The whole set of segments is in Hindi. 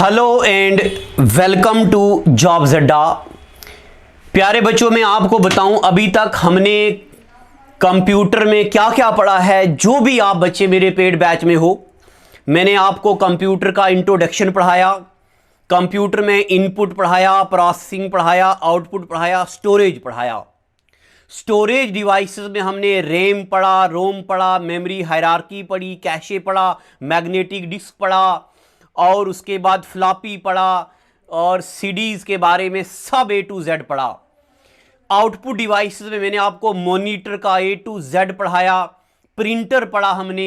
Hello and welcome to jobs Adda. प्यारे बच्चों, मैं आपको बताऊं अभी तक हमने कंप्यूटर में क्या क्या पढ़ा है। जो भी आप बच्चे मेरे पेड बैच में हो, मैंने आपको कंप्यूटर का इंट्रोडक्शन पढ़ाया, कंप्यूटर में इनपुट पढ़ाया, प्रोसेसिंग पढ़ाया, आउटपुट पढ़ाया, स्टोरेज पढ़ाया। स्टोरेज डिवाइसेस में हमने रैम पढ़ा, रोम पढ़ा, मेमोरी हायरार्की पढ़ी, कैशे पढ़ा, मैग्नेटिक डिस्क पढ़ा और उसके बाद फ्लॉपी पढ़ा और सीडीज के बारे में सब A to Z पढ़ा। आउटपुट डिवाइसेस में मैंने आपको मॉनिटर का A to Z पढ़ाया, प्रिंटर पढ़ा, हमने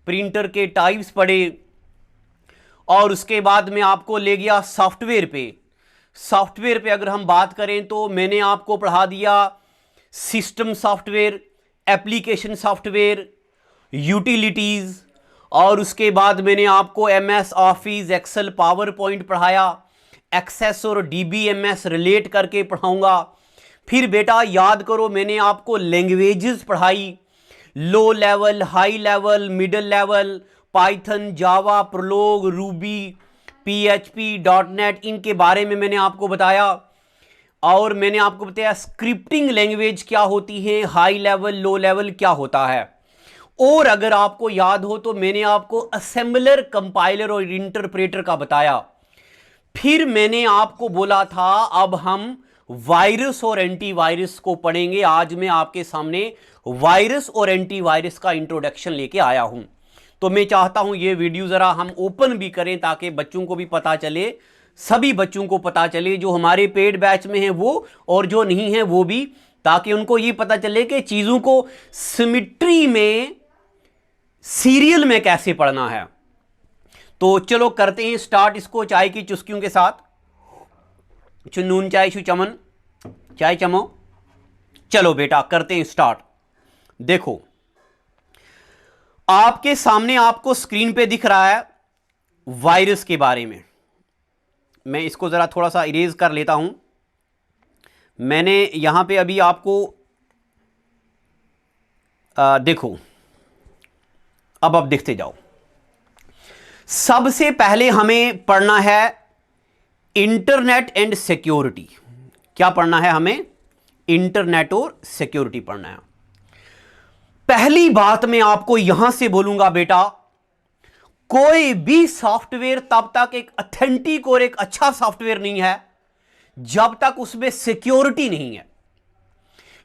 प्रिंटर के टाइप्स पढ़े और उसके बाद में आपको ले गया सॉफ्टवेयर पे। सॉफ्टवेयर पे अगर हम बात करें तो मैंने आपको पढ़ा दिया system software, application software, utilities और उसके बाद मैंने आपको MS office, excel, PowerPoint पढ़ाया। एक्सेस और DBMS रिलेट करके पढ़ाऊंगा। फिर बेटा याद करो, मैंने आपको लैंग्वेजेस पढ़ाई, low level, high level, middle level, Python, Java, Prolog, Ruby, PHP, .NET, इनके बारे में मैंने आपको बताया। और मैंने आपको बताया स्क्रिप्टिंग लैंग्वेज क्या होती है, हाई लेवल, लो लेवल क्या होता है। और अगर आपको याद हो तो मैंने आपको असेंबलर, कंपाइलर और इंटरप्रेटर का बताया। फिर मैंने आपको बोला था अब हम वायरस और एंटीवायरस को पढ़ेंगे। आज मैं आपके सामने वायरस और एंटीवायरस का इंट्रोडक्शन लेके आया हूं। तो मैं चाहता हूं ये वीडियो जरा हम ओपन भी करें ताकि बच्चों को भी पता चले, सभी बच्चों को पता चले जो हमारे पेड बैच में हैं वो और जो नहीं है वो भी, ताकि उनको ये पता चले कि चीजों को सिमिट्री में, सीरियल में कैसे पढ़ना है। तो चलो करते हैं स्टार्ट इसको चाय की चुस्कियों के साथ। चुनून चाय शु चमन, चाय चमो। चलो बेटा करते हैं स्टार्ट। देखो आपके सामने आपको स्क्रीन पे दिख रहा है वायरस के बारे में। मैं इसको जरा थोड़ा सा इरेज कर लेता हूं। मैंने यहां पे अभी आपको देखो, अब देखते जाओ। सबसे पहले हमें पढ़ना है इंटरनेट एंड सिक्योरिटी। क्या पढ़ना है हमें? इंटरनेट और सिक्योरिटी पढ़ना है। पहली बात मैं आपको यहां से बोलूंगा बेटा, कोई भी सॉफ्टवेयर तब तक एक ऑथेंटिक और एक अच्छा सॉफ्टवेयर नहीं है जब तक उसमें सिक्योरिटी नहीं है।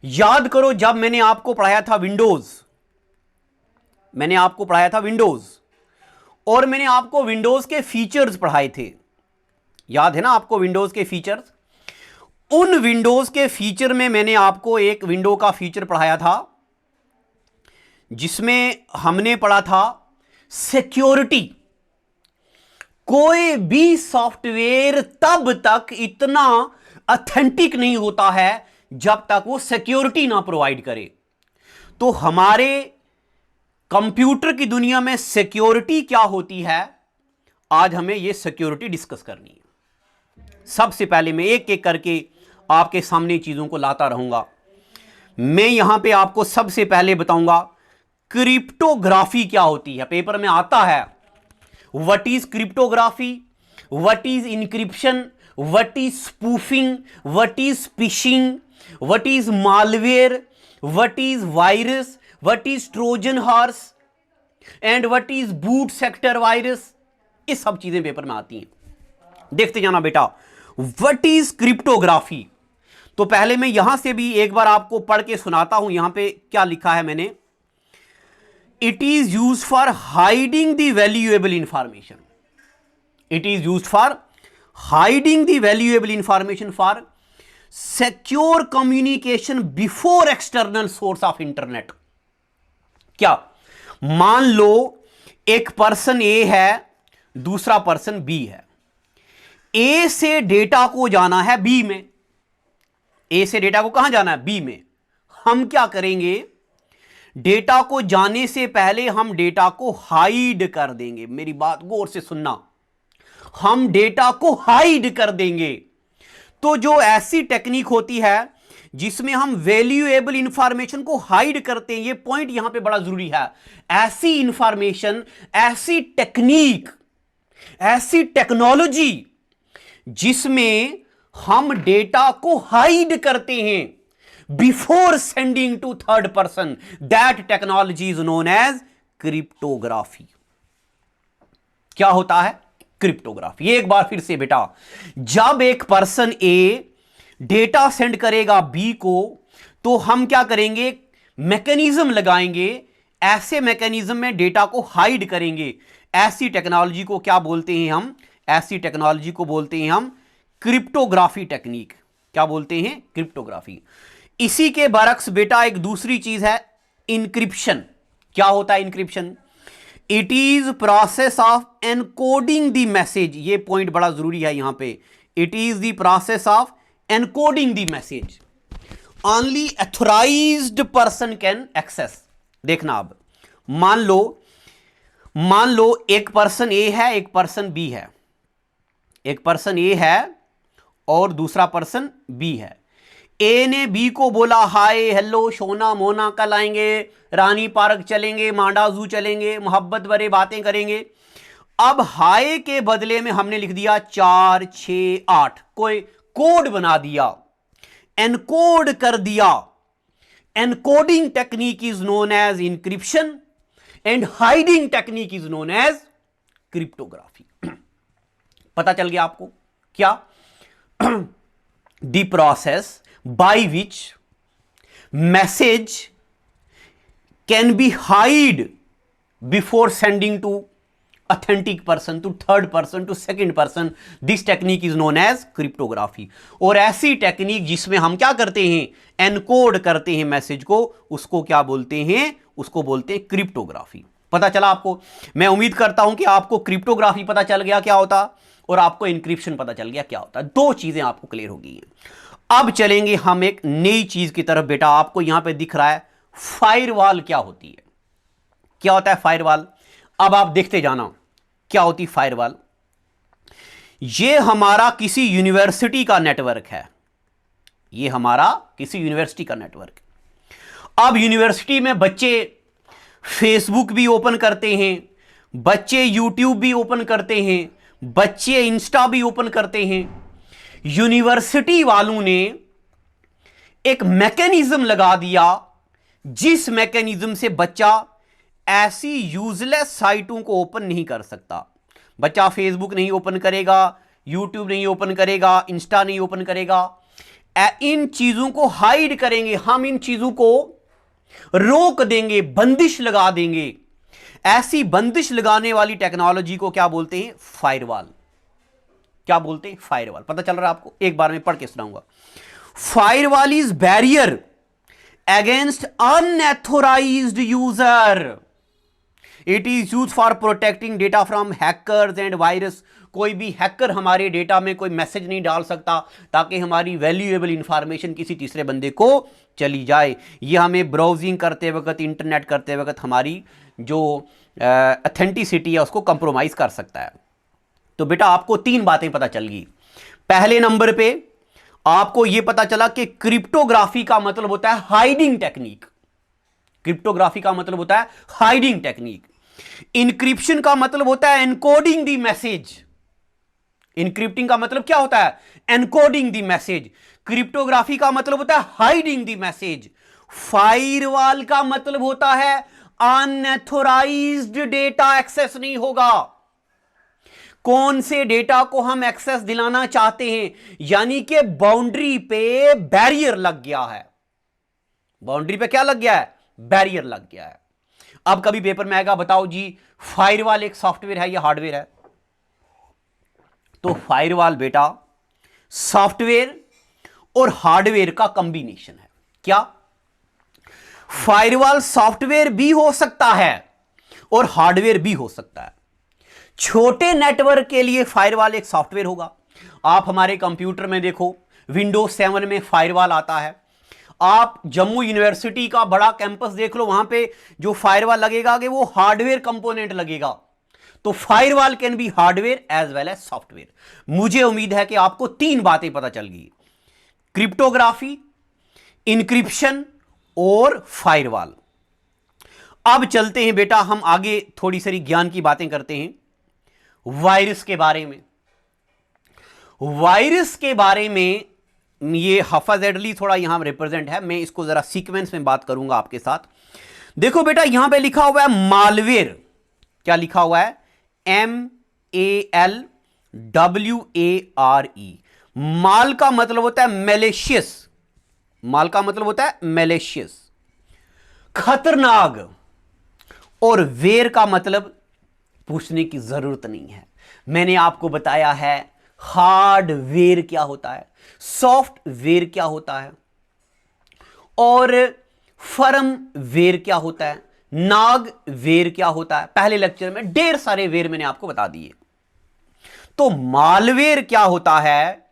याद करो जब मैंने आपको पढ़ाया था विंडोज, मैंने आपको पढ़ाया था विंडोज और मैंने आपको विंडोज के फीचर्स पढ़ाए थे। याद है ना आपको विंडोज के फीचर्स? उन विंडोज के फीचर में मैंने आपको एक विंडो का फीचर पढ़ाया था जिसमें हमने पढ़ा था सिक्योरिटी। कोई भी सॉफ्टवेयर तब तक इतना ऑथेंटिक नहीं होता है जब तक वो सिक्योरिटी ना प्रोवाइड करे। तो हमारे कंप्यूटर की दुनिया में सिक्योरिटी क्या होती है, आज हमें यह सिक्योरिटी डिस्कस करनी है। सबसे पहले मैं एक एक करके आपके सामने चीजों को लाता रहूंगा। मैं यहां पे आपको सबसे पहले बताऊंगा क्रिप्टोग्राफी क्या होती है। पेपर में आता है what is cryptography, what is encryption, what is spoofing, what is phishing, what is malware, what is virus, what is trojan horse and what is boot sector virus. ये सब चीजें पेपर में आती हैं। देखते जाना बेटा व्हाट इज क्रिप्टोग्राफी। तो पहले मैं यहां से भी एक बार आपको पढ़ के सुनाता हूं। यहां पे क्या लिखा है मैंने, it is use for hiding the valuable information. It is use for hiding the valuable information for secure communication before external source of internet. क्या मान लो एक पर्सन ए है, दूसरा पर्सन बी है। ए से डेटा को जाना है बी में। ए से डेटा को कहां जाना है? बी में। हम क्या करेंगे, डेटा को जाने से पहले हम डेटा को हाइड कर देंगे। मेरी बात गौर से सुनना, हम डेटा को हाइड कर देंगे। तो जो ऐसी टेक्निक होती है जिसमें हम वैल्यूएबल इंफॉर्मेशन को हाइड करते हैं, ये पॉइंट यहां पे बड़ा जरूरी है। ऐसी इंफॉर्मेशन, ऐसी टेक्निक ऐसी टेक्नोलॉजी जिसमें हम डेटा को हाइड करते हैं before sending to third person, that technology is known as cryptography. क्या होता है? क्रिप्टोग्राफी। एक बार फिर से बेटा, जब एक पर्सन ए डेटा सेंड करेगा बी को, तो हम क्या करेंगे? मैकेनिज्म लगाएंगे, ऐसे मैकेनिज्म में डेटा को हाइड करेंगे। ऐसी टेक्नोलॉजी को क्या बोलते हैं हम? ऐसी टेक्नोलॉजी को बोलते हैं हम क्रिप्टोग्राफी टेक्निक। क्या बोलते हैं? क्रिप्टोग्राफी। इसी के बरक्स बेटा एक दूसरी चीज है इंक्रिप्शन। क्या होता है encryption? It is process of encoding the message. ये पॉइंट बड़ा जरूरी है यहां पे। It is the process of encoding the message only authorised person can access. देखना, अब मान लो एक पर्सन ए है, एक पर्सन बी है। एक पर्सन ए है और दूसरा पर्सन बी है। ए ने बी को बोला हाय हेलो सोना मोना, कल आएंगे, रानी पार्क चलेंगे, मांडा जू चलेंगे, मोहब्बत भरे बातें करेंगे। अब हाय के बदले में हमने लिख दिया 4 6 8, कोई कोड बना दिया, एनकोड कर दिया। Encoding technique is known as encryption and hiding technique is known as cryptography. पता चल गया आपको? क्या? The process by which message can be hide before sending to authentic person, to third person, to second person. This technique is known as cryptography. और ऐसी टेक्निक जिसमें हम क्या करते हैं? एनकोड करते हैं मैसेज को, उसको क्या बोलते हैं? उसको बोलते हैं क्रिप्टोग्राफी। पता चला आपको? मैं उम्मीद करता हूं कि आपको क्रिप्टोग्राफी पता चल गया क्या होता, और आपको इंक्रिप्शन पता चल गया क्या होता। दो चीजें आपको क्लियर हो गई हैं। अब चलेंगे हम एक नई चीज की तरफ। बेटा आपको यहां पे दिख रहा है फायरवॉल क्या होती है? क्या होता है फायरवॉल? अब आप देखते जाना क्या होती फायरवॉल। ये हमारा किसी यूनिवर्सिटी का नेटवर्क है। ये हमारा किसी यूनिवर्सिटी का नेटवर्क। अब यूनिवर्सिटी में बच्चे फेसबुक भी ओपन करते हैं, बच्चे यूट्यूब भी ओपन करते हैं, बच्चे इंस्टा भी ओपन करते हैं। यूनिवर्सिटी वालों ने एक मैकेनिज्म लगा दिया, जिस मैकेनिज्म से बच्चा ऐसी यूजलेस साइटों को ओपन नहीं कर सकता। बच्चा फेसबुक नहीं ओपन करेगा, यूट्यूब नहीं ओपन करेगा, इंस्टा नहीं ओपन करेगा। इन चीजों को हाइड करेंगे हम, इन चीजों को रोक देंगे, बंदिश लगा देंगे। ऐसी बंदिश लगाने वाली टेक्नोलॉजी को क्या बोलते हैं? फायरवॉल। क्या बोलते हैं? फायरवॉल। पता चल रहा है आपको? एक बार मैं पढ़ के सुनाऊंगा। Firewall is barrier against unauthorised user. It is use for protecting data from hackers and virus. कोई भी हैकर हमारे डेटा में कोई मैसेज नहीं डाल सकता ताकि हमारी वैल्यूएबल इंफॉर्मेशन किसी तीसरे बंदे को चली जाए। यह हमें ब्राउजिंग करते वक्त, इंटरनेट करते वक्त हमारी जो ऑथेंटिसिटी है उसको कंप्रोमाइज कर सकता है। तो बेटा आपको तीन बातें पता चल गई। पहले नंबर पे आपको यह पता चला कि क्रिप्टोग्राफी का मतलब होता है हाइडिंग टेक्निक। क्रिप्टोग्राफी का मतलब होता है हाइडिंग टेक्निक। इनक्रिप्शन का मतलब होता है एनकोडिंग द मैसेज। इनक्रिप्टिंग का मतलब क्या होता है? Encoding the message. क्रिप्टोग्राफी का मतलब होता है हाइडिंग द मैसेज। फायरवॉल का मतलब होता है अनऑथोराइज्ड डेटा एक्सेस नहीं होगा। कौन से डेटा को हम एक्सेस दिलाना चाहते हैं, यानी कि बाउंड्री पे बैरियर लग गया है। बाउंड्री पे क्या लग गया है? बैरियर लग गया है। अब कभी पेपर में आएगा, बताओ जी फायरवॉल एक सॉफ्टवेयर है या हार्डवेयर है? तो फायरवॉल बेटा सॉफ्टवेयर और हार्डवेयर का कॉम्बिनेशन है। क्या? फायरवॉल सॉफ्टवेयर भी हो सकता है और हार्डवेयर भी हो सकता है। छोटे नेटवर्क के लिए फायरवॉल एक सॉफ्टवेयर होगा। आप हमारे कंप्यूटर में देखो, विंडोज 7 में फायरवॉल आता है। आप जम्मू यूनिवर्सिटी का बड़ा कैंपस देख लो, वहां पे जो फायरवॉल लगेगा कि वो हार्डवेयर कंपोनेंट लगेगा। तो firewall can be hardware as well as software. मुझे उम्मीद है कि आपको तीन बातें पता चल गई: क्रिप्टोग्राफी, इंक्रिप्शन और फायरवॉल। अब चलते हैं बेटा हम आगे, थोड़ी सारी ज्ञान की बातें करते हैं। वायरस के बारे में। वायरस के बारे में ये हाफाजेडली थोड़ा यहां रिप्रेजेंट है, मैं इसको जरा सीक्वेंस में बात करूंगा आपके साथ। देखो बेटा, यहां पे लिखा हुआ है मालवेयर। क्या लिखा हुआ है? MALWARE। माल का मतलब होता है मैलिशियस। माल का मतलब होता है मैलिशियस, खतरनाक। और वेयर का मतलब पूछने की जरूरत नहीं है, मैंने आपको बताया है। हार्डवेयर क्या होता है, सॉफ्टवेयर क्या होता है, और फर्मवेयर क्या होता है, नागवेयर क्या होता है। पहले लेक्चर में ढेर सारे वेयर मैंने आपको बता दिए। तो मालवेयर क्या होता है?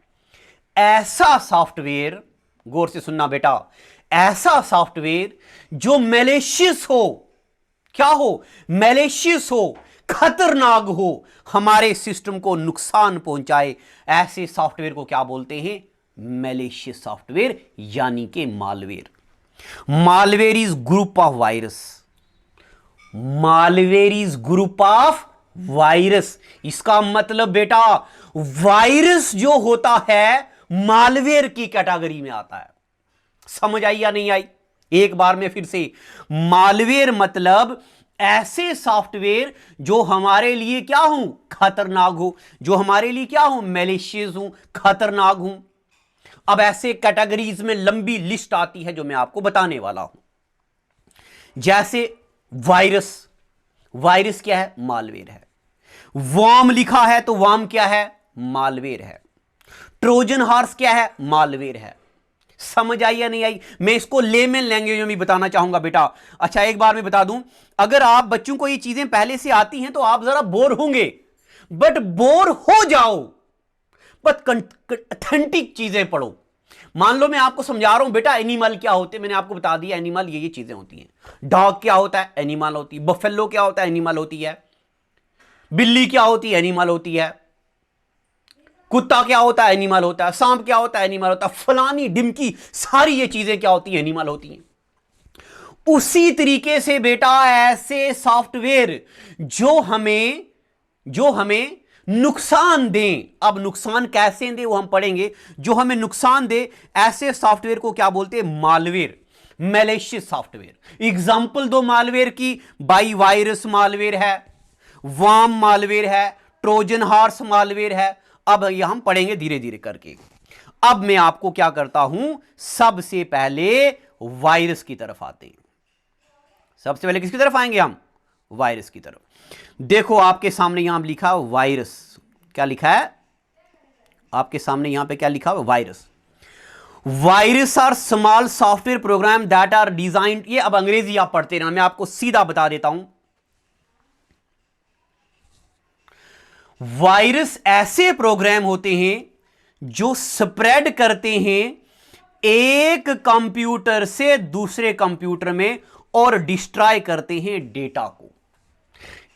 ऐसा सॉफ्टवेयर, गौर से सुनना बेटा, ऐसा सॉफ्टवेयर जो मैलिशियस हो। क्या हो? मैलिशियस हो, खतरनाक हो, हमारे सिस्टम को नुकसान पहुंचाए। ऐसे सॉफ्टवेयर को क्या बोलते हैं? मैलिशियस सॉफ्टवेयर, यानी कि malware. Malware is group of virus. Malware is group of virus. इसका मतलब बेटा, वायरस जो होता है मालवेयर की कैटेगरी में आता है। समझ आई या नहीं आई? एक बार में फिर से, मालवेयर मतलब ऐसे सॉफ्टवेयर जो हमारे लिए क्या हो? खतरनाक हो। जो हमारे लिए क्या हो? मैलिशियस हो, खतरनाक हो। अब ऐसे कैटेगरीज में लंबी लिस्ट आती है जो मैं आपको बताने वाला हूं। जैसे वायरस। वायरस क्या है? मालवेयर है। वर्म लिखा है तो वर्म क्या है? मालवेयर है। ट्रोजन हॉर्स क्या है? मालवेयर है। समझ आई या नहीं आई? मैं इसको लेमन लैंग्वेज में भी बताना चाहूंगा बेटा। अच्छा, एक बार मैं बता दूं, अगर आप बच्चों को ये चीजें पहले से आती हैं तो आप जरा बोर होंगे, बट बोर हो जाओ, बट ऑथेंटिक चीजें पढ़ो। मान लो मैं आपको समझा रहा हूं बेटा, एनिमल क्या होते हैं, मैंने आपको बता दिया एनिमल ये चीजें होती हैं। डॉग क्या होता है? एनिमल होती है। बफेलो क्या होता है? एनिमल होती है। बिल्ली क्या होती है? एनिमल होती है। कुत्ता क्या होता है? एनिमल होता है। सांप क्या होता है? एनिमल होता है। फलानी डिमकी, सारी ये चीजें क्या होती हैं? एनिमल होती हैं। उसी तरीके से बेटा, ऐसे सॉफ्टवेयर जो हमें नुकसान दें। अब नुकसान कैसे दें वो हम पढ़ेंगे। जो हमें नुकसान दे, ऐसे सॉफ्टवेयर को क्या बोलते हैं? Malware, malicious software. एग्जांपल दो मालवेयर की। बाई वायरस मालवेयर है, वार्म मालवेयर है, ट्रोजन हॉर्स मालवेयर है। अब यह हम पढ़ेंगे धीरे धीरे करके। अब मैं आपको क्या करता हूं, सबसे पहले वायरस की तरफ आते हैं। सबसे पहले किसकी तरफ आएंगे हम? वायरस की तरफ। देखो आपके सामने यहां लिखा है वायरस। क्या लिखा है आपके सामने? यहां पे क्या लिखा है? Virus. Virus are small software program that are designed. ये अब अंग्रेजी आप पढ़ते रहना, मैं आपको सीधा बता देता हूं। वायरस ऐसे प्रोग्राम होते हैं जो स्प्रेड करते हैं एक कंप्यूटर से दूसरे कंप्यूटर में और डिस्ट्रॉय करते हैं डेटा को।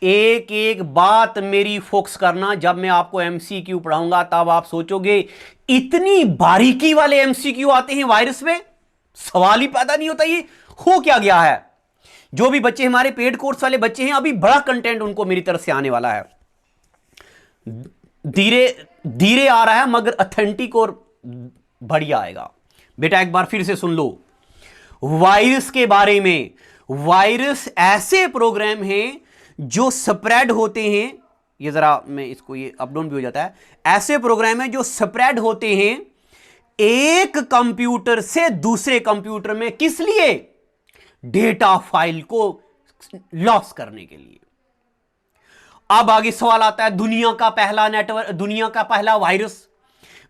एक एक बात मेरी फोकस करना, जब मैं आपको एमसीक्यू पढ़ाऊंगा तब आप सोचोगे इतनी बारीकी वाले एमसीक्यू आते हैं वायरस में, सवाल ही पैदा नहीं होता ये हो क्या गया है। जो भी बच्चे हमारे पेड कोर्स वाले बच्चे हैं, अभी बड़ा कंटेंट उनको मेरी तरफ से आने वाला है। धीरे धीरे आ रहा है मगर ऑथेंटिक और बढ़िया आएगा। बेटा एक बार फिर से सुन लो वायरस के बारे में। वायरस ऐसे प्रोग्राम हैं जो स्प्रेड होते हैं, ये जरा मैं इसको, ये अप डाउन भी हो जाता है। ऐसे प्रोग्राम हैं जो स्प्रेड होते हैं एक कंप्यूटर से दूसरे कंप्यूटर में, किस लिए? डेटा फाइल को लॉस करने के लिए। अब आगे सवाल आता है, दुनिया का पहला नेटवर्क, दुनिया का पहला वायरस।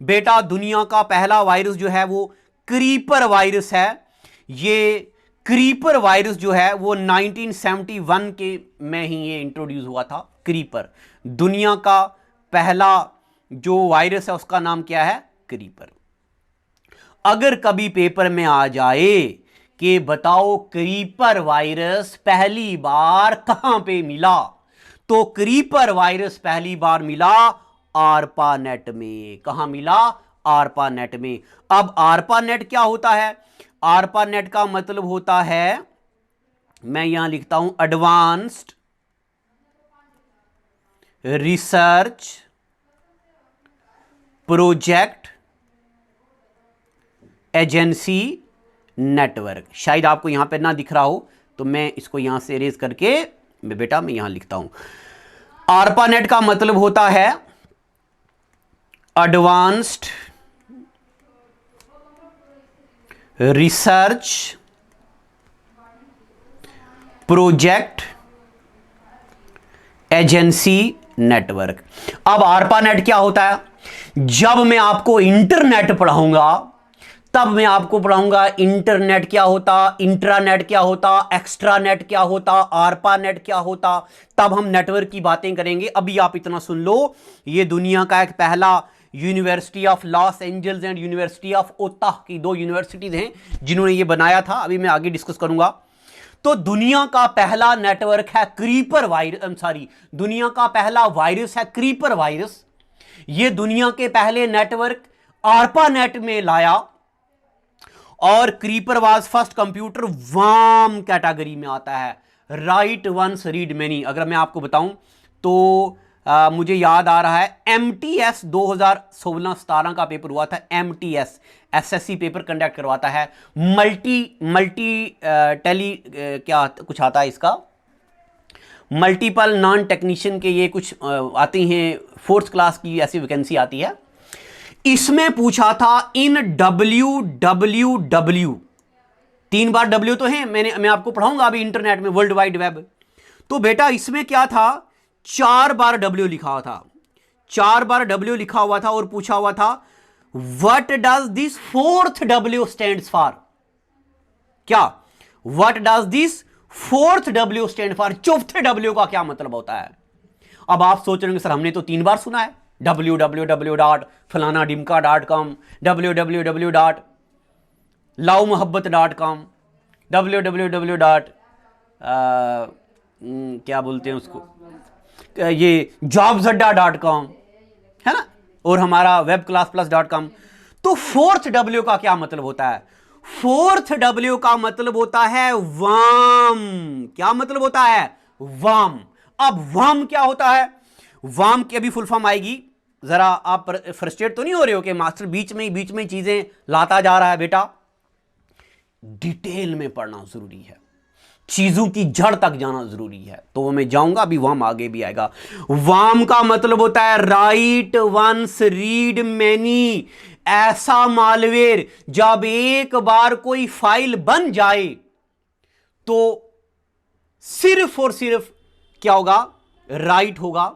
बेटा दुनिया का पहला वायरस जो है वो क्रीपर वायरस है। ये क्रीपर वायरस जो है वो 1971 के में ही ये इंट्रोड्यूस हुआ था। क्रीपर दुनिया का पहला जो वायरस है उसका नाम क्या है? क्रीपर। अगर कभी पेपर में आ जाए कि बताओ क्रीपर वायरस पहली बार कहां पे मिला, तो क्रीपर वायरस पहली बार मिला आरपानेट में। कहां मिला? आरपानेट में। अब आरपानेट क्या होता है? आरपानेट का मतलब होता है, मैं यहां लिखता हूं, advanced research project agency network. शायद आपको यहां पे ना दिख रहा हो तो मैं इसको यहां से इरेज करके बेटा मैं यहां लिखता हूं। आरपानेट का मतलब होता है advanced research project agency network. अब आरपानेट क्या होता है? जब मैं आपको इंटरनेट पढ़ाऊंगा तब मैं आपको पढ़ाऊंगा इंटरनेट क्या होता, इंट्रानेट क्या होता, एक्स्ट्रानेट क्या होता, आरपानेट क्या होता, तब हम नेटवर्क की बातें करेंगे। अभी आप इतना सुन लो, ये दुनिया का एक पहला University of Los Angeles and University of Utah की दो यूनिवर्सिटीज हैं जिन्होंने ये बनाया था। अभी मैं आगे डिस्कस करूंगा। तो दुनिया का पहला नेटवर्क है क्रीपर वायरस, दुनिया का पहला वायरस है क्रीपर वायरस। ये दुनिया के पहले नेटवर्क आरपानेट में लाया और creeper was first computer warm category में आता है, राइट वंस रीड मेनी। अगर मैं आपको बताऊं तो मुझे याद आ रहा है MTS 2016-17 का पेपर हुआ था। MTS SSC पेपर कंडक्ट करवाता है, मल्टी टेली क्या कुछ आता है इसका, मल्टीपल नॉन टेक्नीशियन के ये कुछ आती हैं, फोर्थ क्लास की ऐसी वैकेंसी आती है। इसमें पूछा था इन www, 3 बार W तो है, मैं आपको पढ़ाऊंगा अभी इंटरनेट में, वर्ल्ड वाइड वेब। तो बेटा इसमें क्या था, 4 बार W लिखा हुआ था, 4 बार W लिखा हुआ था और पूछा हुआ था what does this fourth W stands for. क्या what does this fourth W stand for, चौथे W का क्या मतलब होता है। अब आप सोच रहे होंगे सर हमने तो 3 बार सुना है, www.फलानाडिमका.com, www.lawmohabbat.com, www. क्या बोलते हैं उसको, ये jobsadda.com है ना, और हमारा webclassplus.com। तो फोर्थ W का क्या मतलब होता है? फोर्थ W का मतलब होता है वार्म। क्या मतलब होता है? वार्म। अब वार्म क्या होता है? वार्म की अभी फुल फॉर्म आएगी। जरा आप फ्रस्ट्रेट तो नहीं हो रहे हो कि मास्टर बीच में ही चीजें लाता जा रहा है? बेटा डिटेल में पढ़ना जरूरी है, चीजों की जड़ तक जाना जरूरी है। तो मैं जाऊंगा अभी, वार्म आगे भी आएगा। वार्म का मतलब होता है राइट वंस रीड मेनी। ऐसा मालवेयर जब एक बार कोई फाइल बन जाए तो सिर्फ और सिर्फ क्या होगा, राइट होगा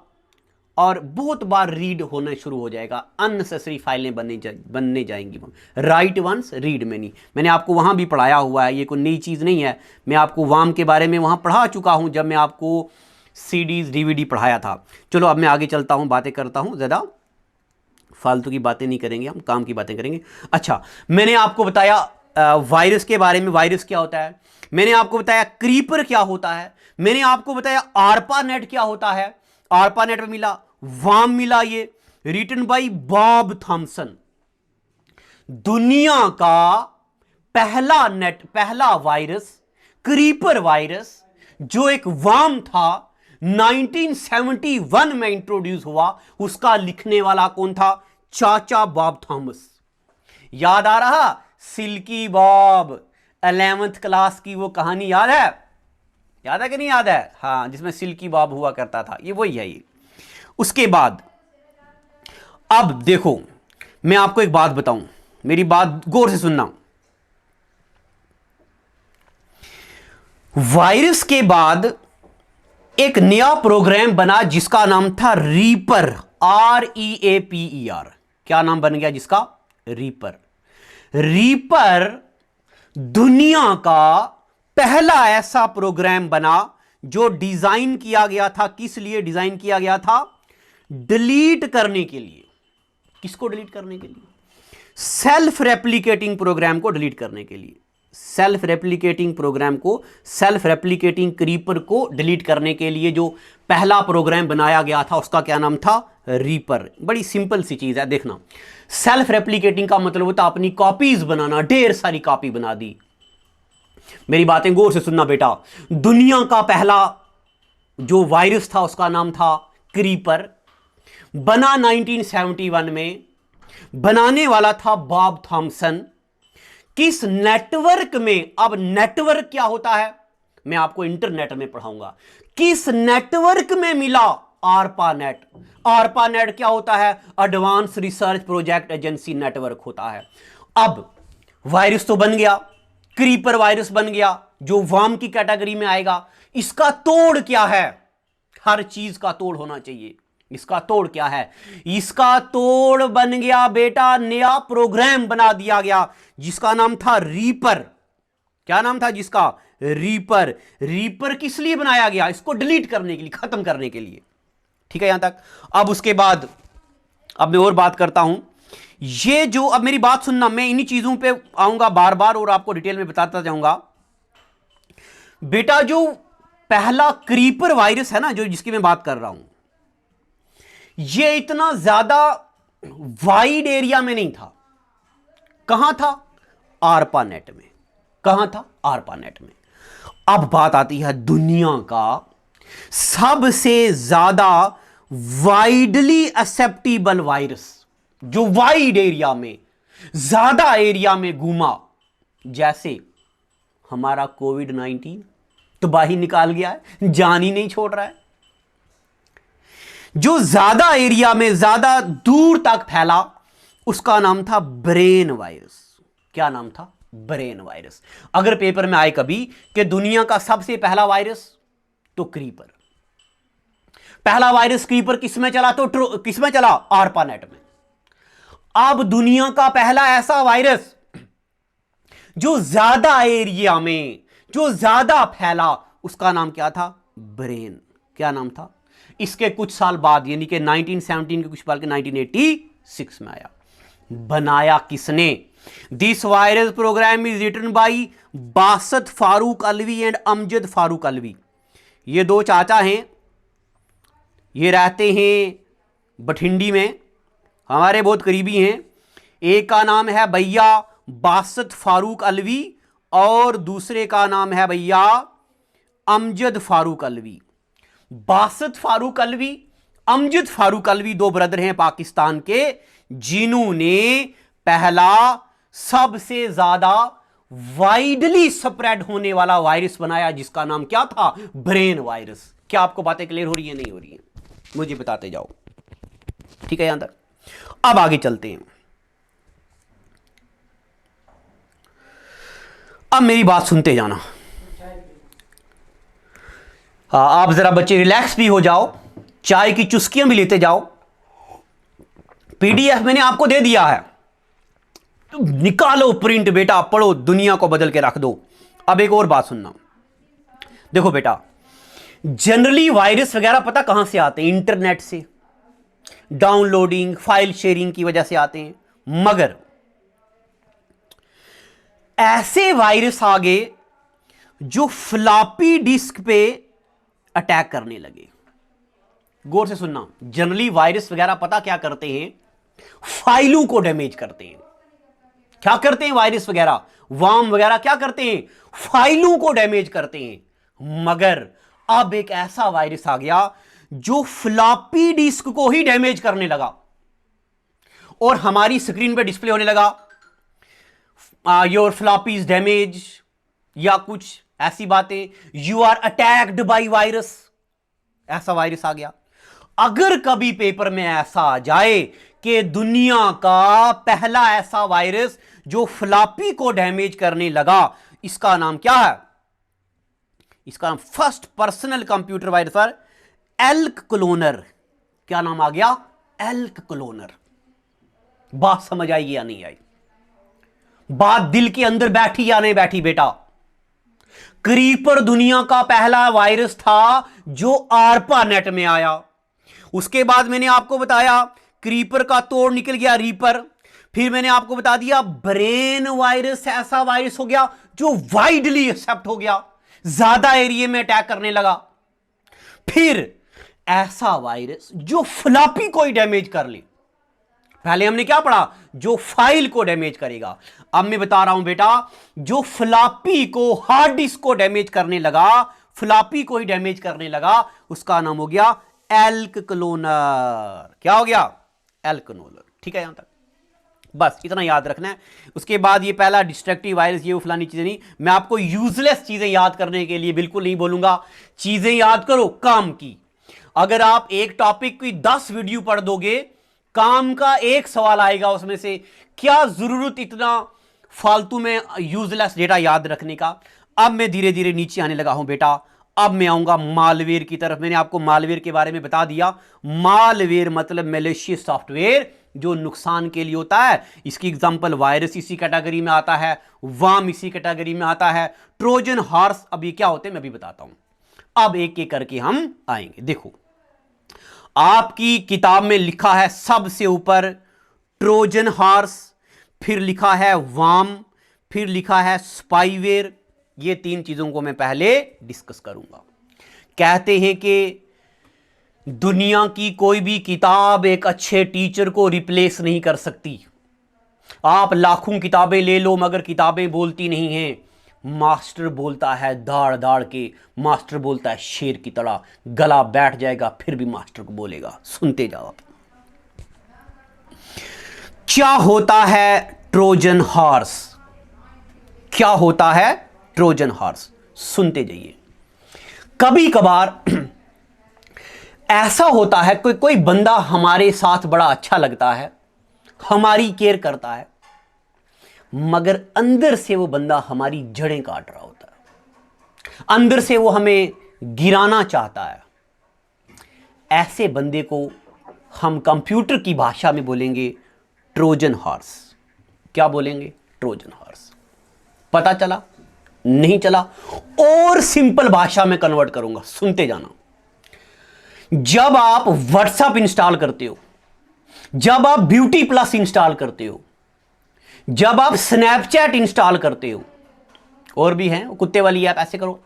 और बहुत बार रीड होना शुरू हो जाएगा, अननेसेसरी फाइलें बनने जाएंगी। राइट वंस रीड मेनी, मैंने आपको वहां भी पढ़ाया हुआ है, ये कोई नई चीज नहीं है। मैं आपको वार्म के बारे में वहां पढ़ा चुका हूं जब मैं आपको CDs DVD पढ़ाया था। चलो अब मैं आगे चलता हूं, बातें करता हूं, ज्यादा फालतू की बातें नहीं करेंगे, हम काम की बातें करेंगे। अच्छा, मैंने आपको बताया वायरस के बारे में, वायरस क्या होता है, मैंने आपको बताया क्रीपर क्या होता है, मैंने आपको बताया आरपानेट क्या होता है। आरपानेट में मिला, वार्म मिला, ये रिटन बाय बॉब थॉमसन। दुनिया का पहला वायरस क्रीपर वायरस जो एक वार्म था 1971 में इंट्रोड्यूस हुआ, उसका लिखने वाला कौन था? चाचा बॉब थॉमस। याद आ रहा? सिल्की बॉब, 11th क्लास की वो कहानी याद है? याद है कि नहीं याद है? हाँ, जिसमें सिल्की बॉब हुआ करता था, ये वही है ये। उसके बाद अब देखो, मैं आपको एक बात बताऊं, मेरी बात गौर से सुनना। वायरस के बाद एक नया प्रोग्राम बना जिसका नाम था रीपर, REAPER। क्या नाम बन गया जिसका? रीपर। रीपर दुनिया का पहला ऐसा प्रोग्राम बना जो डिजाइन किया गया था, किस लिए डिजाइन किया गया था? डिलीट करने के लिए। किसको डिलीट करने के लिए? सेल्फ रेप्लिकेटिंग प्रोग्राम को डिलीट करने के लिए। सेल्फ रेप्लिकेटिंग प्रोग्राम को, सेल्फ रेप्लिकेटिंग क्रीपर को डिलीट करने के लिए जो पहला प्रोग्राम बनाया गया था उसका क्या नाम था? रीपर। बड़ी सिंपल सी चीज है, देखना। सेल्फ रेप्लिकेटिंग का मतलब होता अपनी कॉपीज बनाना, ढेर सारी कॉपी बना दी। मेरी बातें गौर से सुनना बेटा। दुनिया का पहला जो वायरस था उसका नाम था क्रीपर, बना 1971 में, बनाने वाला था बॉब थॉम्सन। किस नेटवर्क में, अब नेटवर्क क्या होता है मैं आपको इंटरनेट में पढ़ाऊंगा, किस नेटवर्क में मिला, आरपानेट। आरपानेट क्या होता है, advance research project agency network होता है। अब वायरस तो बन गया, क्रीपर वायरस बन गया जो वर्म की कैटेगरी में आएगा। इसका तोड़ क्या है, हर चीज का तोड़ होना चाहिए। इसका तोड़ क्या है, इसका तोड़ बन गया बेटा, नया प्रोग्राम बना दिया गया जिसका नाम था रीपर। क्या नाम था जिसका, रीपर। रीपर किस लिए बनाया गया, इसको डिलीट करने के लिए, खत्म करने के लिए। ठीक है यहां तक। अब उसके बाद अब मैं और बात करता हूं, ये जो, अब मेरी बात सुनना, मैं इन्हीं चीजों पे आऊंगा बार बार और आपको डिटेल में बताता जाऊंगा। बेटा जो पहला क्रीपर वायरस है ना, जो जिसकी मैं बात कर रहा हूं, ये इतना ज्यादा वाइड एरिया में नहीं था। कहां था, आरपानेट में। कहां था, आरपानेट में। अब बात आती है दुनिया का सबसे ज्यादा वाइडली एक्सेप्टेबल वायरस, जो वाइड एरिया में, ज्यादा एरिया में घूमा, जैसे हमारा कोविड-19 तबाही निकाल गया है, जान ही नहीं छोड़ रहा है। जो ज्यादा एरिया में, ज्यादा दूर तक फैला, उसका नाम था ब्रेन वायरस। क्या नाम था, ब्रेन वायरस। अगर पेपर में आए कभी कि दुनिया का सबसे पहला वायरस, तो क्रीपर। पहला वायरस क्रीपर किसमें चला, तो किसमें चला, आरपानेट में। अब दुनिया का पहला ऐसा वायरस जो ज्यादा एरिया में, जो ज्यादा फैला, उसका नाम क्या था, ब्रेन। क्या नाम था। इसके कुछ साल बाद, यानी कि 1917 के कुछ साल के 1986 में आया। बनाया किसने, this virus program is written by Basit Farooq Alvi and Amjad Farooq Alvi. ये दो चाचा हैं, ये रहते हैं बठिंडी में, हमारे बहुत करीबी हैं। एक का नाम है भैया बासत फारूक अलवी और दूसरे का नाम है भैया अमजद फारूक अलवी। बासत फारूक अलवी, अमजद फारूक अलवी दो ब्रदर हैं पाकिस्तान के, जिन्होंने पहला सबसे ज्यादा वाइडली स्प्रेड होने वाला वायरस बनाया, जिसका नाम क्या था, ब्रेन वायरस। क्या आपको बातें क्लियर हो रही है, नहीं हो रही है, मुझे बताते जाओ। ठीक है यहां तक। अब आगे चलते हैं। अब मेरी बात सुनते जाना। आप जरा बच्चे रिलैक्स भी हो जाओ, चाय की चुस्कियां भी लेते जाओ। पीडीएफ मैंने आपको दे दिया है, तो निकालो प्रिंट बेटा, पढ़ो, दुनिया को बदल के रख दो। अब एक और बात सुनना, देखो बेटा, जनरली वायरस वगैरह पता कहां से आते हैं, इंटरनेट से, डाउनलोडिंग, फाइल शेयरिंग की वजह से आते हैं। मगर ऐसे वायरस आ गए जो फ्लॉपी डिस्क पे अटैक करने लगे। गौर से सुनना, जनरली वायरस वगैरह पता क्या करते हैं, फाइलों को डैमेज करते हैं। क्या करते हैं वायरस वगैरह, वर्म वगैरह क्या करते हैं, फाइलों को डैमेज करते हैं। मगर अब एक ऐसा वायरस आ गया जो फ्लॉपी डिस्क को ही डैमेज करने लगा और हमारी स्क्रीन पे डिस्प्ले होने लगा, योर फ्लॉपी इज डैमेज, या कुछ ऐसी बातें, you are attacked by virus. ऐसा वायरस आ गया। अगर कभी पेपर में ऐसा आ जाए कि दुनिया का पहला ऐसा वायरस जो फ्लॉपी को डैमेज करने लगा, इसका नाम क्या है, इसका नाम फर्स्ट पर्सनल कंप्यूटर वायरस पर एल्क क्लोनर। क्या नाम आ गया, एल्क क्लोनर। बात समझ आई या नहीं आई, बात दिल के अंदर बैठी या नहीं बैठी बेटा। क्रीपर दुनिया का पहला वायरस था जो आरपानेट में आया। उसके बाद मैंने आपको बताया क्रीपर का तोड़ निकल गया रीपर। फिर मैंने आपको बता दिया ब्रेन वायरस ऐसा वायरस हो गया जो वाइडली एक्सेप्ट हो गया, ज्यादा एरिया में अटैक करने लगा। फिर ऐसा वायरस जो फ्लॉपी को ही डैमेज कर ले। पहले हमने क्या पढ़ा, जो फाइल को डैमेज करेगा। अब मैं बता रहा हूं बेटा, जो फ्लॉपी को, हार्ड डिस्क को डैमेज करने लगा, फ्लॉपी को ही डैमेज करने लगा, उसका नाम हो गया एल्क क्लोनर। क्या हो गया? Elk cloner. ठीक है, यहां तक बस इतना याद रखना है। उसके बाद ये पहला डिस्ट्रक्टिव वायरस, ये वो फलानी चीजें नहीं। मैं आपको यूजलेस चीजें याद करने के लिए बिल्कुल नहीं बोलूंगा। चीजें याद करो काम की। अगर आप एक टॉपिक की 10 वीडियो पढ़ दोगे, काम का एक सवाल आएगा उसमें से। क्या जरूरत इतना फालतू में यूजलेस डेटा याद रखने का? अब मैं धीरे धीरे नीचे आने लगा हूं बेटा। अब मैं आऊंगा मालवेयर की तरफ। मैंने आपको मालवेयर के बारे में बता दिया। मालवेयर मतलब मैलिशियस सॉफ्टवेयर जो नुकसान के लिए होता है। इसकी एग्जांपल वायरस इसी कैटेगरी में आता है, वार्म इसी कैटेगरी में आता है, ट्रोजन हॉर्स। अब ये क्या होते हैं मैं भी बताता हूं। अब एक एक करके हम आएंगे। देखो, आपकी किताब में लिखा है सबसे ऊपर ट्रोजन हॉर्स, फिर लिखा है वार्म, फिर लिखा है स्पाईवेयर। ये तीन चीजों को मैं पहले डिस्कस करूंगा। कहते हैं कि दुनिया की कोई भी किताब एक अच्छे टीचर को रिप्लेस नहीं कर सकती। आप लाखों किताबें ले लो मगर किताबें बोलती नहीं हैं। मास्टर बोलता है दाड़ दाड़ के, मास्टर बोलता है शेर की तरह। गला बैठ जाएगा फिर भी मास्टर को बोलेगा। सुनते जाओ आप। क्या होता है ट्रोजन हॉर्स? क्या होता है ट्रोजन हॉर्स? सुनते जाइए। कभी कभार ऐसा होता है कोई बंदा हमारे साथ बड़ा अच्छा लगता है, हमारी केयर करता है, मगर अंदर से वो बंदा हमारी जड़ें काट रहा होता है, अंदर से वो हमें गिराना चाहता है। ऐसे बंदे को हम कंप्यूटर की भाषा में बोलेंगे ट्रोजन हॉर्स। क्या बोलेंगे? Trojan horse. पता चला? नहीं चला? और सिंपल भाषा में कन्वर्ट करूंगा, सुनते जाना। जब आप व्हाट्सएप इंस्टॉल करते हो, जब आप ब्यूटी प्लस इंस्टॉल करते हो, जब आप स्नैपचैट इंस्टॉल करते हो, और भी हैं कुत्ते वाली ऐप, ऐसे करो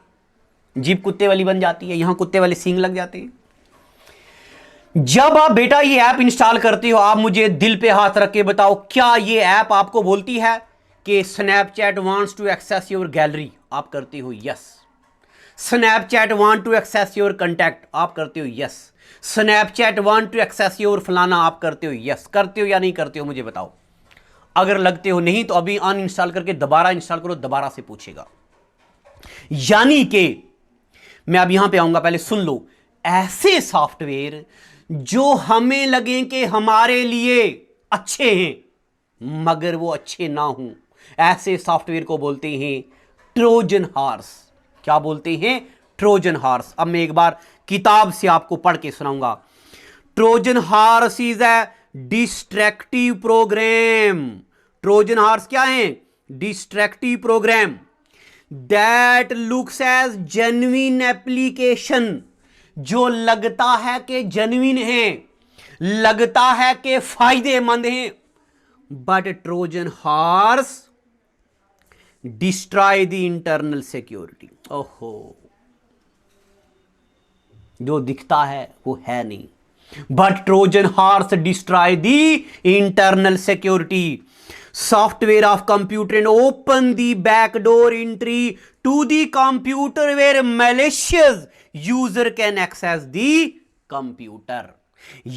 जीप कुत्ते वाली बन जाती है, यहां कुत्ते वाले सींग लग जाते हैं। जब आप बेटा ये ऐप इंस्टॉल करते हो, आप मुझे दिल पे हाथ रख के बताओ, क्या ये ऐप आपको बोलती है कि Snapchat wants to access your gallery? आप करते हो yes. Snapchat want to access your contact? आप करते हो yes. Snapchat want to access your फलाना? आप करते हो यस। करते हो या नहीं करते हो मुझे बताओ। अगर लगते हो नहीं तो अभी अनइंस्टॉल करके दोबारा इंस्टॉल करो, दोबारा से पूछेगा। यानी कि मैं अब यहां पे आऊंगा, पहले सुन लो। ऐसे सॉफ्टवेयर जो हमें लगे कि हमारे लिए अच्छे हैं मगर वो अच्छे ना हों, ऐसे सॉफ्टवेयर को बोलते हैं ट्रोजन हॉर्स। क्या बोलते हैं? Trojan horse. अब मैं एक बार किताब से आपको पढ़ के सुनाऊंगा। Trojan horse is a destructive program. Trojan horse क्या है? Destructive program that looks as genuine application, जो लगता है कि जेन्युइन है, लगता है कि फायदेमंद है, but Trojan horse destroy the internal security. ओहो, जो दिखता है वो है नहीं, but Trojan horse destroy the internal security software of computer and open the backdoor entry to the computer where malicious user can access the computer.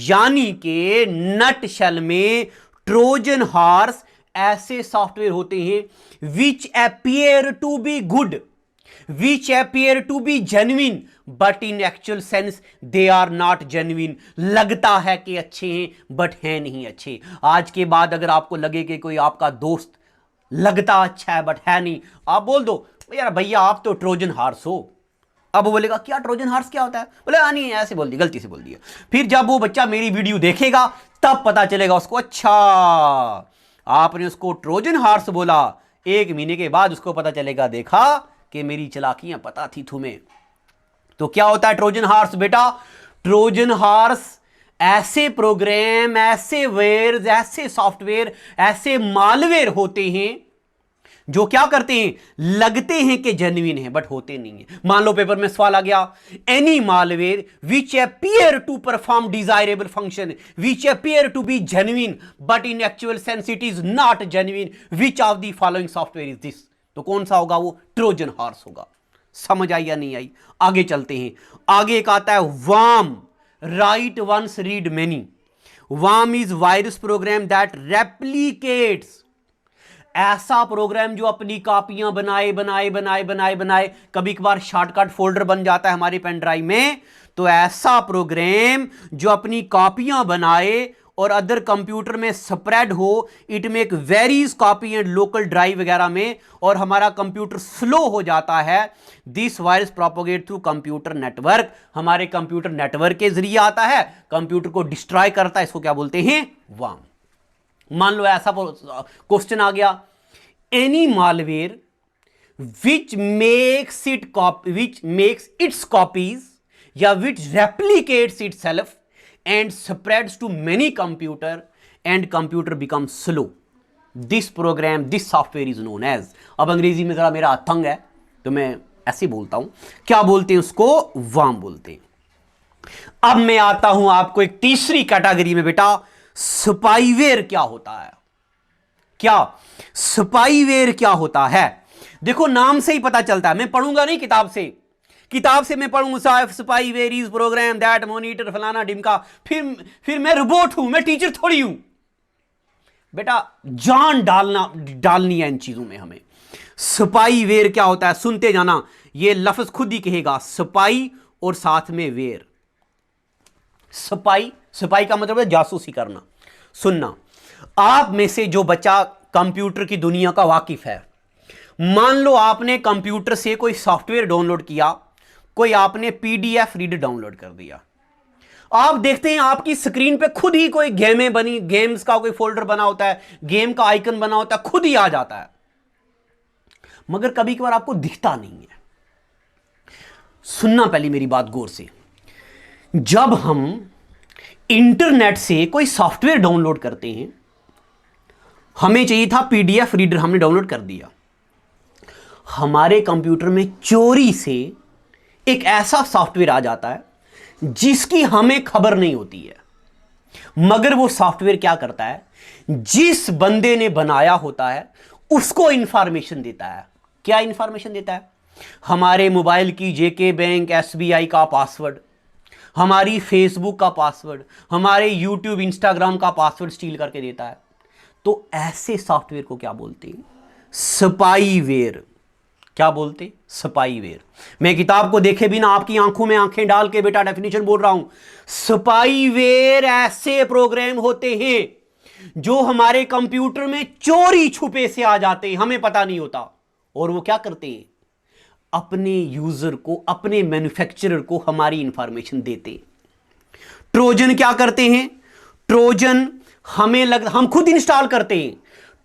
यानी कि नट शेल में ट्रोजन हॉर्स ऐसे सॉफ्टवेयर होते हैं which appear to be good, which appear to be genuine, but in actual sense they are not genuine. लगता है कि अच्छे हैं बट हैं नहीं अच्छे। आज के बाद अगर आपको लगे कि कोई आपका दोस्त लगता अच्छा है बट है नहीं, आप बोल दो यार भैया आप तो ट्रोजन हॉर्स हो। अब वो बोलेगा क्या ट्रोजन हॉर्स क्या होता है? बोले नहीं ऐसे बोल दिया, गलती से बोल दिया। फिर जब वो बच्चा मेरी वीडियो देखेगा तब पता चलेगा उसको, अच्छा आपने उसको ट्रोजन हॉर्स बोला। 1 महीने के बाद उसको पता चलेगा, देखा कि मेरी चालाकियां पता थी तुम्हें। तो क्या होता है ट्रोजन हॉर्स बेटा? ट्रोजन हॉर्स ऐसे प्रोग्राम, ऐसे वेयर, ऐसे सॉफ्टवेयर, ऐसे मालवेयर होते हैं जो क्या करते हैं, लगते हैं कि जेन्युइन है बट होते नहीं है। मान लो पेपर में सवाल आ गया, any malware which appear to perform desirable function which appear to be genuine but in actual sense it is not genuine, which of the following software is this? तो कौन सा होगा? वो ट्रोजन हॉर्स होगा। समझ आई या नहीं आई? आगे चलते हैं। आगे एक आता है warm. write once, read many. worm is virus program that replicates, ऐसा प्रोग्राम जो अपनी कॉपियां बनाए, कभी कभार शॉर्टकट फोल्डर बन जाता है हमारी पेन ड्राइव में, तो ऐसा प्रोग्राम जो अपनी कॉपियां बनाए और अदर कंप्यूटर में स्प्रेड हो, it make varies copy and local drive वगैरह में, और हमारा कंप्यूटर स्लो हो जाता है। This virus propagate through computer network, हमारे कंप्यूटर नेटवर्क के जरिए आता है, कंप्यूटर को डिस्ट्रॉय करता है, इसको क्या बोलते हैं? वर्म। मान लो ऐसा क्वेश्चन आ गया, any malware which makes its copies या which replicates itself and spreads to many computer and computer becomes slow, this software is known as, अब अंग्रेजी में जरा मेरा अथंग है तो मैं ऐसे बोलता हूं, क्या बोलते हैं उसको? वर्म बोलते हैं। अब मैं आता हूं आपको एक तीसरी कैटेगरी में बेटा, स्पाईवेयर क्या होता है। क्या स्पाईवेयर क्या होता है? देखो नाम से ही पता चलता है, मैं पढ़ूंगा नहीं किताब से मैं पढ़ूंगा spyware is program that monitor फलाना ढिमका, फिर मैं रोबोट हूं, मैं टीचर थोड़ी हूं बेटा। जान डालनी है इन चीजों में हमें। स्पाईवेयर क्या होता है सुनते जाना, ये लफ्ज खुद ही कहेगा, स्पाई और साथ में वेयर। स्पाई का मतलब है जासूसी करना। सुनना, आप में से जो बच्चा कंप्यूटर की दुनिया का वाकिफ है, मान लो आपने कंप्यूटर से कोई सॉफ्टवेयर डाउनलोड किया, कोई आपने पीडीएफ रीडर डाउनलोड कर दिया, आप देखते हैं आपकी स्क्रीन पे खुद ही कोई गेमें बनी, गेम्स का कोई फोल्डर बना होता है, गेम का आइकन बना होता है, खुद ही आ जाता है, मगर कभी कभार आपको दिखता नहीं है। सुनना पहले मेरी बात गौर से, जब हम इंटरनेट से कोई सॉफ्टवेयर डाउनलोड करते हैं, हमें चाहिए था पीडीएफ रीडर, हमने डाउनलोड कर दिया, हमारे कंप्यूटर में चोरी से एक ऐसा सॉफ्टवेयर आ जाता है जिसकी हमें खबर नहीं होती है, मगर वो सॉफ्टवेयर क्या करता है, जिस बंदे ने बनाया होता है उसको इंफॉर्मेशन देता है। क्या इंफॉर्मेशन देता है? हमारे मोबाइल की जेके बैंक, एसबीआई का पासवर्ड, हमारी फेसबुक का पासवर्ड, हमारे यूट्यूब इंस्टाग्राम का पासवर्ड स्टील करके देता है। तो ऐसे सॉफ्टवेयर को क्या बोलते हैं? स्पाईवेयर। क्या बोलते? स्पाईवेयर। मैं किताब को देखे बिना आपकी आंखों में आंखें डाल के बेटा डेफिनेशन बोल रहा हूं। स्पाईवेयर ऐसे प्रोग्राम होते हैं जो हमारे कंप्यूटर में चोरी छुपे से आ जाते हैं, हमें पता नहीं होता, और वो क्या करते हैं, अपने यूजर को, अपने मैन्युफैक्चरर को हमारी इंफॉर्मेशन देते हैं। ट्रोजन क्या करते हैं? ट्रोजन हम खुद इंस्टॉल करते हैं,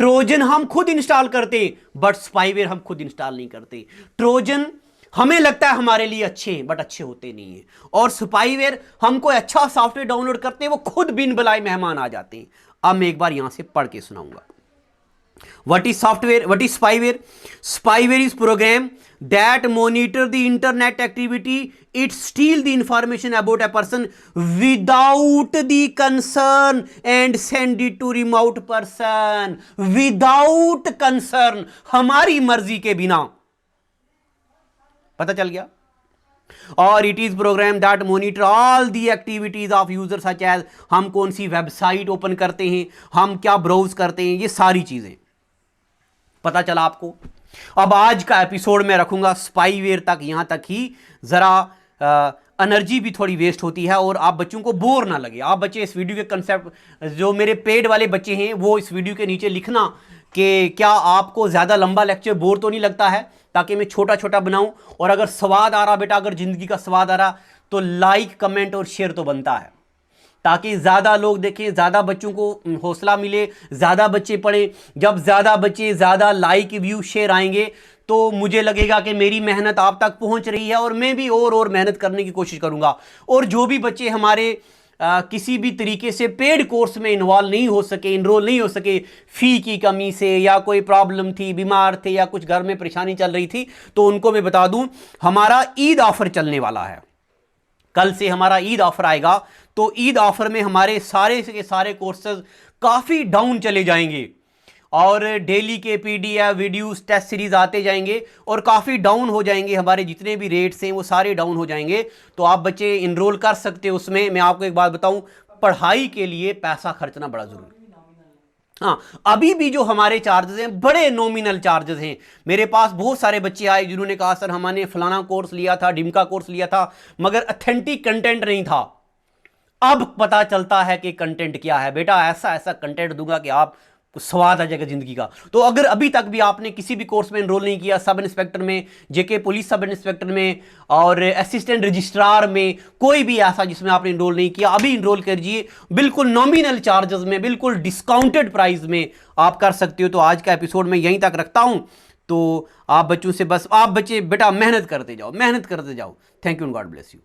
ट्रोजन हम खुद इंस्टॉल करते हैं, बट स्पाईवेयर हम खुद इंस्टॉल नहीं करते। ट्रोजन हमें लगता है हमारे लिए अच्छे हैं, बट अच्छे होते नहीं है, और स्पाईवेयर हम कोई अच्छा सॉफ्टवेयर डाउनलोड करते हैं, वो खुद बिन बुलाए मेहमान आ जाते हैं। अब मैं एक बार यहां से पढ़ के सुनाऊंगा। What is software? What is spyware? Spyware is program that monitor the internet activity. It steal the information about a person without the concern and send it to remote person. Without concern, हमारी मर्जी के बिना। पता चल गया? और it is program that monitor all the activities of user such as, हम कौन सी वेबसाइट ओपन करते हैं, हम क्या ब्राउज करते हैं, ये सारी चीजें पता चला आपको। अब आज का एपिसोड में रखूंगा स्पाईवेयर तक, यहां तक ही, जरा एनर्जी भी थोड़ी वेस्ट होती है और आप बच्चों को बोर ना लगे। आप बच्चे इस वीडियो के कंसेप्ट, जो मेरे पेड वाले बच्चे हैं, वो इस वीडियो के नीचे लिखना कि क्या आपको ज़्यादा लंबा लेक्चर बोर तो नहीं लगता है, ताकि मैं छोटा छोटा बनाऊं। और अगर स्वाद आ रहा बेटा, अगर ज़िंदगी का स्वाद आ रहा, तो लाइक कमेंट और शेयर तो बनता है, ताकि ज़्यादा लोग देखें, ज़्यादा बच्चों को हौसला मिले, ज़्यादा बच्चे पढ़ें। जब ज़्यादा बच्चे, ज़्यादा लाइक, व्यू, शेयर आएंगे तो मुझे लगेगा कि मेरी मेहनत आप तक पहुंच रही है, और मैं भी और मेहनत करने की कोशिश करूंगा। और जो भी बच्चे हमारे किसी भी तरीके से पेड कोर्स में इन्वॉल्व नहीं हो सके, इनरोल नहीं हो सके, फ़ी की कमी से या कोई प्रॉब्लम थी, बीमार थे या कुछ घर में परेशानी चल रही थी, तो उनको मैं बता दूं, हमारा ईद ऑफर चलने वाला है। कल से हमारा ईद ऑफर आएगा, तो ईद ऑफर में हमारे सारे के सारे कोर्सेज काफ़ी डाउन चले जाएंगे, और डेली के पीडीएफ वीडियोस टेस्ट सीरीज आते जाएंगे और काफ़ी डाउन हो जाएंगे, हमारे जितने भी रेट्स हैं वो सारे डाउन हो जाएंगे। तो आप बच्चे इनरोल कर सकते हो उसमें। मैं आपको एक बात बताऊं, पढ़ाई के लिए पैसा खर्चना बड़ा जरूरी है। हाँ, अभी भी जो हमारे चार्जेस हैं बड़े नॉमिनल चार्जेस हैं। मेरे पास बहुत सारे बच्चे आए जिन्होंने कहा सर हमने फलाना कोर्स लिया था, ढिमका कोर्स लिया था, मगर ऑथेंटिक कंटेंट नहीं था। अब पता चलता है कि कंटेंट क्या है। बेटा ऐसा ऐसा कंटेंट दूंगा कि आप स्वाद आ जाएगा जिंदगी का। तो अगर अभी तक भी आपने किसी भी कोर्स में एनरोल नहीं किया, सब इंस्पेक्टर में, जेके पुलिस सब इंस्पेक्टर में और असिस्टेंट रजिस्ट्रार में, कोई भी ऐसा जिसमें आपने एनरोल नहीं किया, अभी एनरोल कीजिए। बिल्कुल नॉमिनल चार्जेस में, बिल्कुल डिस्काउंटेड प्राइस में आप कर सकते हो। तो आज का एपिसोड मैं यहीं तक रखता हूं। तो आप बच्चों से बस, आप बच्चे बेटा मेहनत करते जाओ, मेहनत करते जाओ। Thank you and God bless you.